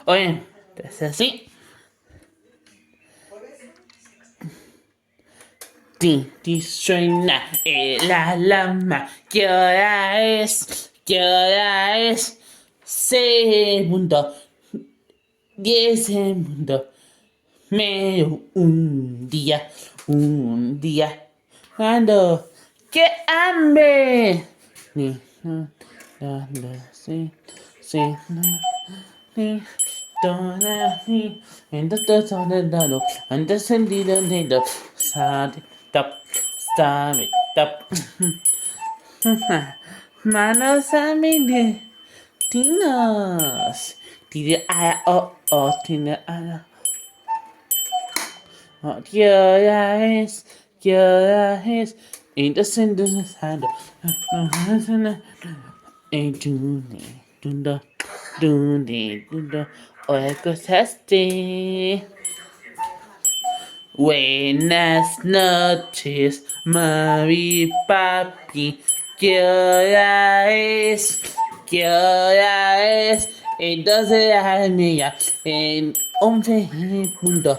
Oye, es así. Ti suena el alarma. ¿Qué hora es? ¿Qué hora es? Segundo, 10 segundos. Medio un día. Cuando, ¡qué hambre! Ni, no, sí, sí, no, ni, toda, ni, entonces, dado, antes sentido, dedo, stop, stop, stop. Manos a mi tinos. Tira a, tiene a. Oh, ¿qué hora es? Entonces, ando. Hola, acosaste. Buenas noches, mami, papi. ¿Qué hora es? ¿Qué hora es? Entonces, mía, en 11:08.